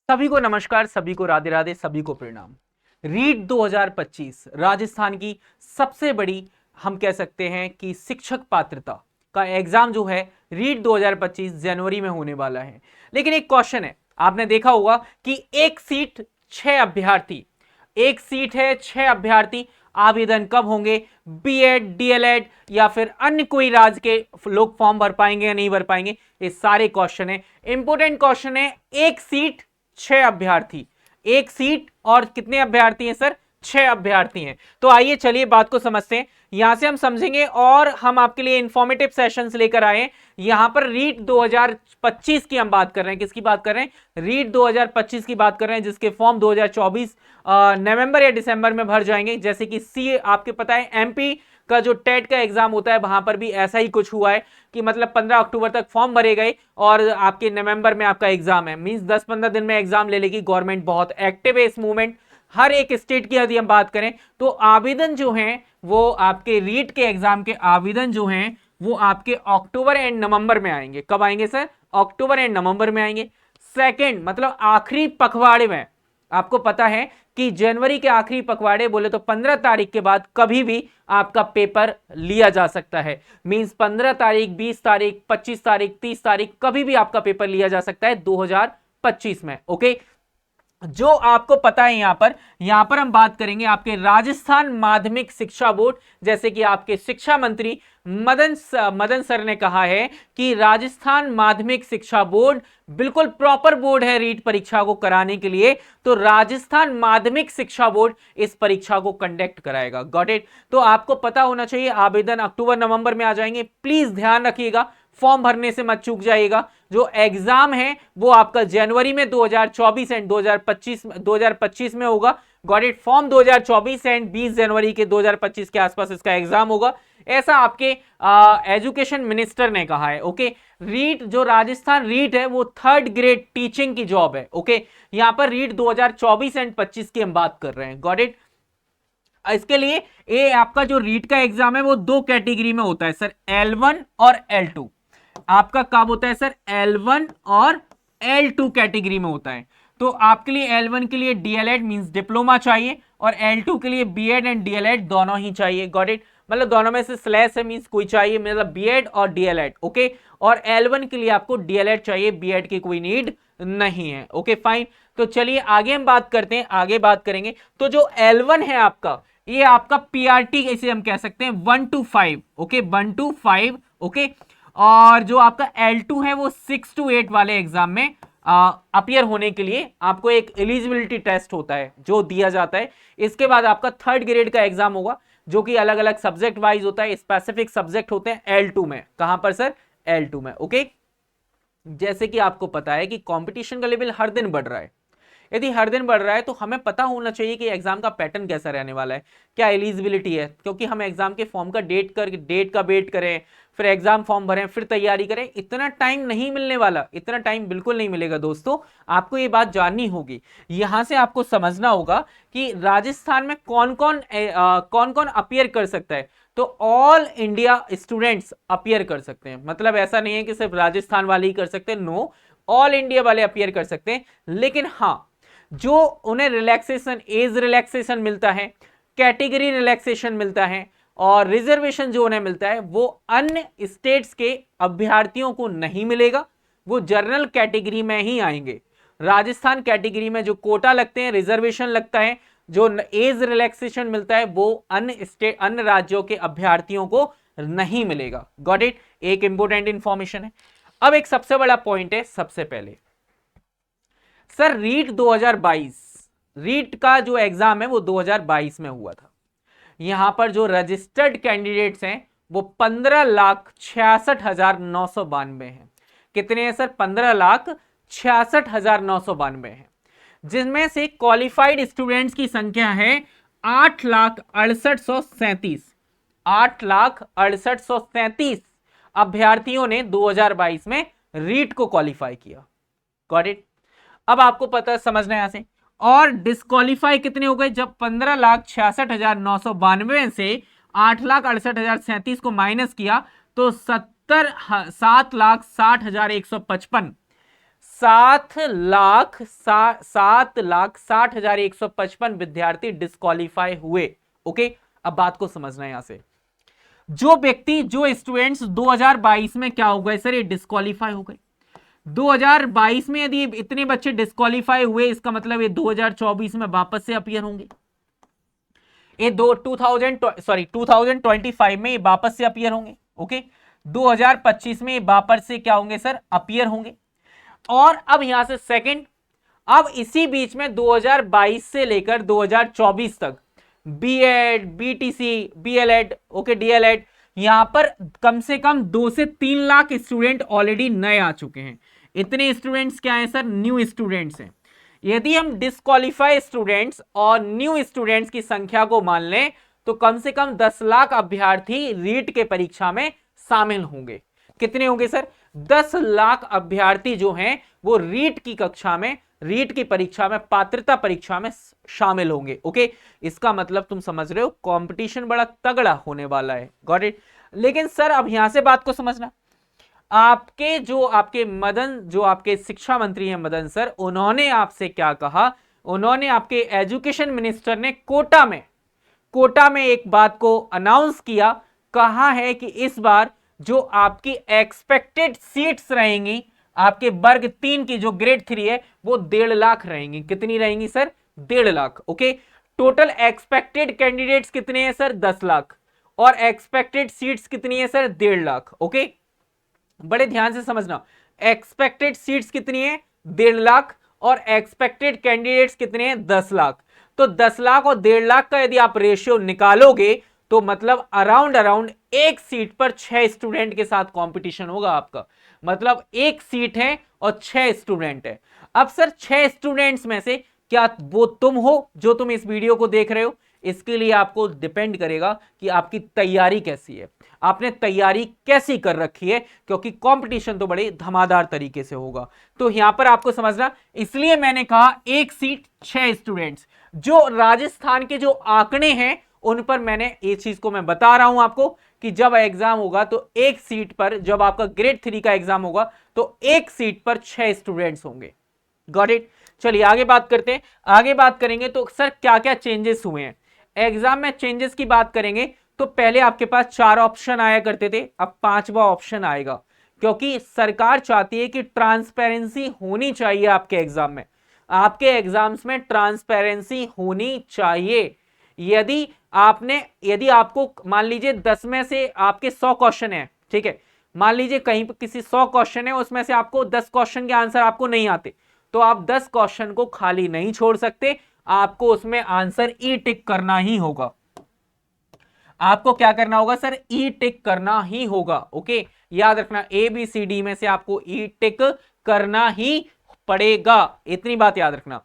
सभी को नमस्कार, सभी को राधे राधे, सभी को प्रणाम। रीट 2025 राजस्थान की सबसे बड़ी हम कह सकते हैं कि शिक्षक पात्रता का एग्जाम जो है रीट 2025 जनवरी में होने वाला है। लेकिन एक क्वेश्चन है, आपने देखा होगा कि एक सीट 6 अभ्यर्थी, एक सीट है 6 अभ्यर्थी, आवेदन कब होंगे? बीएड, डीएलएड या फिर अन्य कोई राज्य के लोग फॉर्म भर पाएंगे या नहीं भर पाएंगे? ये सारे क्वेश्चन है, इंपोर्टेंट क्वेश्चन है। एक सीट 6 अभ्यर्थी, एक सीट और कितने अभ्यर्थी हैं सर? 6 अभ्यर्थी हैं। तो आइए चलिए बात को समझते हैं, यहां से हम समझेंगे और हम आपके लिए इंफॉर्मेटिव सेशंस लेकर आए हैं। यहां पर रीट 2025 की हम बात कर रहे हैं। किसकी बात कर रहे हैं? रीट 2025 की बात कर रहे हैं, जिसके फॉर्म 2024 नवंबर या दिसंबर में भर जाएंगे। जैसे कि सी आपके पता है एमपी का जो टेट का एग्जाम होता है, वहां पर भी ऐसा ही कुछ हुआ है कि मतलब 15 अक्टूबर तक फॉर्म भरे गए और आपके नवंबर में आपका एग्जाम है। मींस 10-15 दिन में एग्जाम ले लेगी गवर्नमेंट। बहुत एक्टिव है इस मूवमेंट। हर एक स्टेट की यदि हम बात करें तो आवेदन जो हैं वो आपके रीट के एग्जाम के आवेदन जो हैं वो आपके अक्टूबर एंड नवंबर में आएंगे। कब आएंगे सर? अक्टूबर एंड नवंबर में आएंगे। सेकेंड मतलब आखिरी पखवाड़े में, आपको पता है कि जनवरी के आखिरी पखवाड़े बोले तो 15 तारीख के बाद कभी भी आपका पेपर लिया जा सकता है। मींस 15 तारीख, 20 तारीख, 25 तारीख, 30 तारीख कभी भी आपका पेपर लिया जा सकता है 2025 में। ओके, जो आपको पता है यहां पर हम बात करेंगे आपके राजस्थान माध्यमिक शिक्षा बोर्ड। जैसे कि आपके शिक्षा मंत्री मदन सर ने कहा है कि राजस्थान माध्यमिक शिक्षा बोर्ड बिल्कुल प्रॉपर बोर्ड है रीट परीक्षा को कराने के लिए। तो राजस्थान माध्यमिक शिक्षा बोर्ड इस परीक्षा को कंडक्ट कराएगा। Got it? तो आपको पता होना चाहिए आवेदन अक्टूबर नवंबर में आ जाएंगे। प्लीज ध्यान रखिएगा, फॉर्म भरने से मत चूक जाइएगा। जो एग्जाम है वो आपका जनवरी में 2024 एंड 2025 में होगा। Got it? फॉर्म 2024 एंड 20 जनवरी के 2025 के आसपास इसका एग्जाम होगा, ऐसा आपके एजुकेशन मिनिस्टर ने कहा है। ओके, रीट जो राजस्थान रीट है वो 3rd ग्रेड टीचिंग की जॉब है। ओके, यहां पर रीट 2024 एंड 25 की हम बात कर रहे हैं। Got it? इसके लिए ये आपका जो रीट का एग्जाम है वो 2 कैटेगरी में होता है सर, L1 और L2। आपका कब होता है सर? L1 और L2 कैटेगरी में होता है। तो आपके लिए L1 के लिए डीएलएड मींस डिप्लोमा चाहिए और L2 के लिए बीएड एंड डीएलएड दोनों ही चाहिए। Got it? मतलब दोनों में से स्लैश है मींस कोई चाहिए, मतलब बीएड और डीएलएड। ओके, और L1 के लिए आपको डीएलएड चाहिए, बीएड की कोई नीड नहीं है। ओके फाइन, तो चलिए आगे हम बात करते हैं, आगे बात करेंगे। तो जो L1 है आपका, ये आपका पीआरटी इसे हम कह सकते हैं 1 to 5। Okay, 1 to 5। ओके, और जो आपका L2 है वो 6 to 8 वाले एग्जाम में अपियर होने के लिए आपको एक एलिजिबिलिटी टेस्ट होता है जो दिया जाता है। इसके बाद आपका 3rd ग्रेड का एग्जाम होगा जो कि अलग अलग सब्जेक्ट वाइज होता है, स्पेसिफिक सब्जेक्ट होते हैं L2 में। कहां पर सर? L2 में। ओके, जैसे कि आपको पता है कि कंपटीशन का लेवल हर दिन बढ़ रहा है। यदि हर दिन बढ़ रहा है तो हमें पता होना चाहिए कि एग्जाम का पैटर्न कैसा रहने वाला है, क्या एलिजिबिलिटी है, क्योंकि हम एग्जाम के फॉर्म का डेट का वेट करें, फिर एग्जाम फॉर्म भरें, फिर तैयारी करें, इतना टाइम नहीं मिलने वाला, इतना टाइम बिल्कुल नहीं मिलेगा दोस्तों। आपको ये बात जाननी होगी, यहां से आपको समझना होगा कि राजस्थान में कौन कौन अपियर कर सकता है। तो ऑल इंडिया स्टूडेंट्स अपियर कर सकते हैं, मतलब ऐसा नहीं है कि सिर्फ राजस्थान वाले ही कर सकते हैं, नो, ऑल इंडिया वाले अपियर कर सकते हैं। लेकिन हाँ, जो उन्हें रिलैक्सेशन, एज रिलैक्सेशन मिलता है, कैटेगरी रिलैक्सेशन मिलता है और रिजर्वेशन जो उन्हें मिलता है वो अन्य स्टेट्स के अभ्यर्थियों को नहीं मिलेगा। वो जनरल कैटेगरी में ही आएंगे। राजस्थान कैटेगरी में जो कोटा लगते हैं, रिजर्वेशन लगता है, जो एज रिलैक्सेशन मिलता है वो अन्य राज्यों के अभ्यर्थियों को नहीं मिलेगा। Got it? एक इंपॉर्टेंट इंफॉर्मेशन है। अब एक सबसे बड़ा पॉइंट है, सबसे पहले सर रीट 2022, रीट का जो एग्जाम है वो 2022 में हुआ था। यहां पर जो रजिस्टर्ड कैंडिडेट्स हैं वो 15,66,992 हैं। कितने हैं सर? 15,66,992 हैं, जिनमें से क्वालिफाइड स्टूडेंट्स की संख्या है 8,68,137। 8,68,137 अभ्यर्थियों ने 2022 में रीट को क्वालिफाई किया। Got it? अब आपको पता समझना है यहां से। और डिस्क्वालीफाई कितने हो गए? जब 15,66,992 से 8,68,137 को माइनस किया तो 7,60,155 7,60,155 विद्यार्थी डिस्क्वालीफाई हुए। ओके, अब बात को समझना है यहां से, जो स्टूडेंट्स 2022 में क्या हो गए सर, ये डिस्क्वालीफाई हो गए। 2022 में यदि इतने बच्चे डिस्क्वालीफाई हुए, इसका मतलब ये 2024 में वापस से अपीयर होंगे। ये 2025 में ये वापस से अपीयर होंगे। ओके, 2025 में वापस से क्या होंगे सर, अपीयर होंगे। और अब यहां से सेकंड, अब इसी बीच में 2022 से लेकर 2024 तक BEd, BTC, BElEd, okay, DElEd, यहां पर कम से कम 2 से 3 लाख स्टूडेंट ऑलरेडी नए आ चुके हैं। इतने स्टूडेंट्स क्या हैं सर, न्यू स्टूडेंट्स हैं। यदि हम डिस्क्वालीफाई स्टूडेंट्स और न्यू स्टूडेंट्स की संख्या को मान लें तो कम से कम 10 लाख अभ्यर्थी रीट के परीक्षा में शामिल होंगे। कितने होंगे सर, 10 लाख अभ्यर्थी जो हैं वो रीट की कक्षा में, रीट की परीक्षा में, पात्रता परीक्षा में शामिल होंगे। ओके, इसका मतलब तुम समझ रहे हो कंपटीशन बड़ा तगड़ा होने वाला है। Got it. लेकिन सर अब यहां से बात को समझना, आपके शिक्षा मंत्री हैं मदन सर, उन्होंने आपसे क्या कहा, उन्होंने आपके एजुकेशन मिनिस्टर ने कोटा में एक बात को अनाउंस किया, कहा है कि इस बार जो आपकी एक्सपेक्टेड सीट्स रहेंगी आपके वर्ग 3 की, जो ग्रेड 3 है, वो 1.5 लाख रहेंगी। कितनी रहेंगी sir, 1.5 lakh. Okay, total expected candidates कितने हैं सर, 10 लाख, और एक्सपेक्टेड सीट्स कितनी है सर, 1.5 लाख। ओके, बड़े ध्यान से समझना, एक्सपेक्टेड सीट्स कितनी है, 1.5 लाख, और एक्सपेक्टेड कैंडिडेट्स कितने हैं, 10 लाख। तो 10 लाख और 1.5 लाख का यदि आप रेशियो निकालोगे तो मतलब अराउंड एक सीट पर 6 स्टूडेंट के साथ कंपटीशन होगा आपका। मतलब एक सीट है और 6 स्टूडेंट है। अब सर 6 स्टूडेंट्स में से क्या वो तुम हो जो तुम इस वीडियो को देख रहे हो, इसके लिए आपको डिपेंड करेगा कि आपकी तैयारी कैसी है, आपने तैयारी कैसी कर रखी है, क्योंकि कंपटीशन तो बड़े धमादार तरीके से होगा। तो यहां पर आपको समझना, इसलिए मैंने कहा एक सीट 6 स्टूडेंट्स। जो राजस्थान के जो आंकड़े हैं उन पर मैंने ये चीज को मैं बता रहा हूं आपको कि जब एग्जाम होगा तो एक सीट पर, जब आपका ग्रेड 3 का एग्जाम होगा तो एक सीट पर 6 स्टूडेंट्स होंगे। Got it. चलिए आगे बात करते हैं। आगे बात करेंगे तो सर क्या क्या चेंजेस हुए हैं एग्जाम में। चेंजेस की बात करेंगे तो पहले आपके पास 4 ऑप्शन आया करते थे, अब 5वां ऑप्शन आएगा, क्योंकि सरकार चाहती है कि ट्रांसपेरेंसी होनी चाहिए आपके एग्जाम में। आपके एग्जाम्स में ट्रांसपेरेंसी होनी चाहिए। यदि आपको मान लीजिए 10 में से आपके 100 क्वेश्चन है, ठीक है, मान लीजिए कहीं पर किसी 100 क्वेश्चन है, उसमें से आपको 10 क्वेश्चन के आंसर आपको नहीं आते, तो आप 10 क्वेश्चन को खाली नहीं छोड़ सकते, आपको उसमें आंसर ई टिक करना ही होगा। आपको क्या करना होगा सर, ई टिक करना ही होगा। ओके, याद रखना ABCD में से आपको ई टिक करना ही पड़ेगा, इतनी बात याद रखना।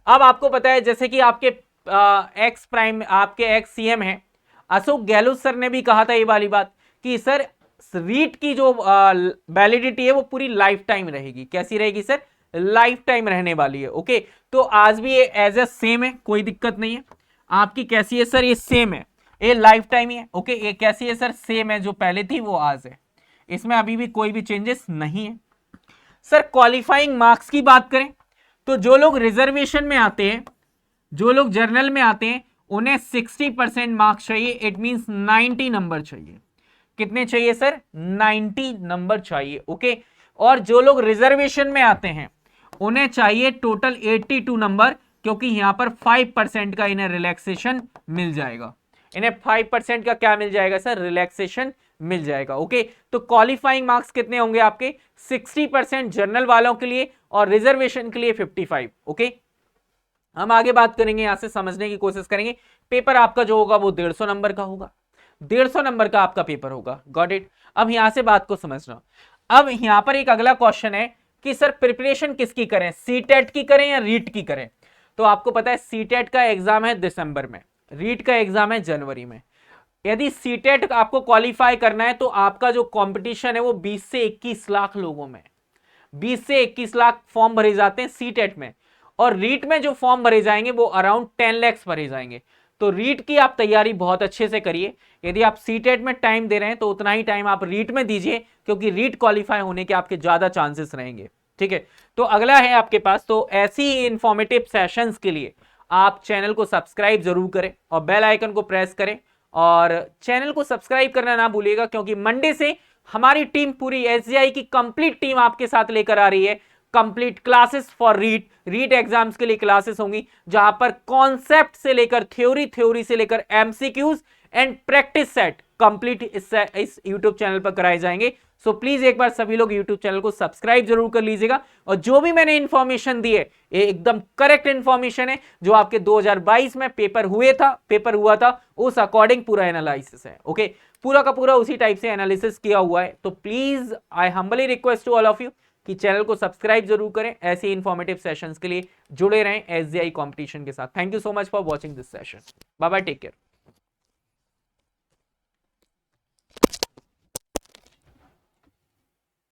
अब आपको पता है जैसे कि आपके एक्स प्राइम, आपके एक्स CM है अशोक गहलोत सर ने भी कहा था ये वाली बात कि सर रीट की जो वैलिडिटी है वो पूरी लाइफ टाइम रहेगी। कैसी रहेगी सर, लाइफ टाइम रहने वाली है। ओके, तो आज भी ये एज ए सेम है, कोई दिक्कत नहीं है। आपकी कैसी है सर, ये सेम है, ये लाइफ टाइम ही है। ओके, ये कैसी है सर, सेम है, जो पहले थी वो आज है, इसमें अभी भी कोई भी चेंजेस नहीं है। सर क्वालिफाइंग मार्क्स की बात करें तो जो लोग रिजर्वेशन में आते हैं, जो लोग जर्नल में आते हैं, उन्हें 60% मार्क्स चाहिए। इट मींस 90 नंबर चाहिए। कितने चाहिए सर, 90 नंबर चाहिए। ओके, और जो लोग रिजर्वेशन में आते हैं उन्हें चाहिए टोटल 82 नंबर, क्योंकि यहां पर 5% का इन्हें रिलैक्सेशन मिल जाएगा। इन्हें 5% का क्या मिल जाएगा सर, रिलैक्सेशन मिल जाएगा। ओके, तो क्वालिफाइंग मार्क्स कितने होंगे आपके, 60% जनरल वालों के लिए और रिजर्वेशन के लिए 55। ओके, हम आगे बात करेंगे, यहां से समझने की कोशिश करेंगे। पेपर आपका जो होगा वो 150 नंबर का होगा, 150 नंबर का आपका पेपर होगा। Got it. अब यहां से बात को समझना। अब यहां पर एक अगला क्वेश्चन है कि सर प्रिपरेशन किसकी करें, सीटेट की करें या रीट की करें। तो आपको पता है सीटेट का एग्जाम है दिसंबर में, रीट का एग्जाम है जनवरी में। यदि सीटेट आपको क्वालिफाई करना है तो आपका जो कंपटीशन है वो 20 से 21 लाख लोगों में, 20 से 21 लाख फॉर्म भरे जाते हैं सीटेट में, और रीट में जो फॉर्म भरे जाएंगे वो अराउंड 10 लाख भरे जाएंगे। तो रीट की आप तैयारी बहुत अच्छे से करिए। यदि आप सीटेट में टाइम दे रहे हैं तो उतना ही टाइम आप रीट में दीजिए, क्योंकि रीट क्वालिफाई होने के आपके ज्यादा चांसेस रहेंगे। ठीक है, तो अगला है आपके पास, तो ऐसी इंफॉर्मेटिव सेशंस के लिए आप चैनल को सब्सक्राइब जरूर करें और बेल आइकन को प्रेस करें, और चैनल को सब्सक्राइब करना ना भूलिएगा, क्योंकि मंडे से हमारी टीम, पूरी एसजीआई की कंप्लीट टीम आपके साथ लेकर आ रही है complete classes for REET exams के लिए क्लासेस होंगी, जहां पर कॉन्सेप्ट से लेकर थ्योरी से लेकर MCQs and practice set complete इस यूट्यूब चैनल पर कराए जाएंगे। सो प्लीज एक बार सभी लोग यूट्यूब चैनल को सब्सक्राइब जरूर कर लीजिएगा, और जो भी मैंने इंफॉर्मेशन दी है ये एकदम करेक्ट इंफॉर्मेशन है, जो आपके 2022 में पेपर हुआ था उस अकॉर्डिंग पूरा एनालिसिस है। ओके, पूरा का पूरा उसी टाइप से एनालिसिस किया हुआ है। तो please I humbly request to all of you कि चैनल को सब्सक्राइब जरूर करें, ऐसे इंफॉर्मेटिव सेशंस के लिए जुड़े रहें एसजीआई कंपटीशन के साथ। Thank you so much for watching this session. Bye bye, take care.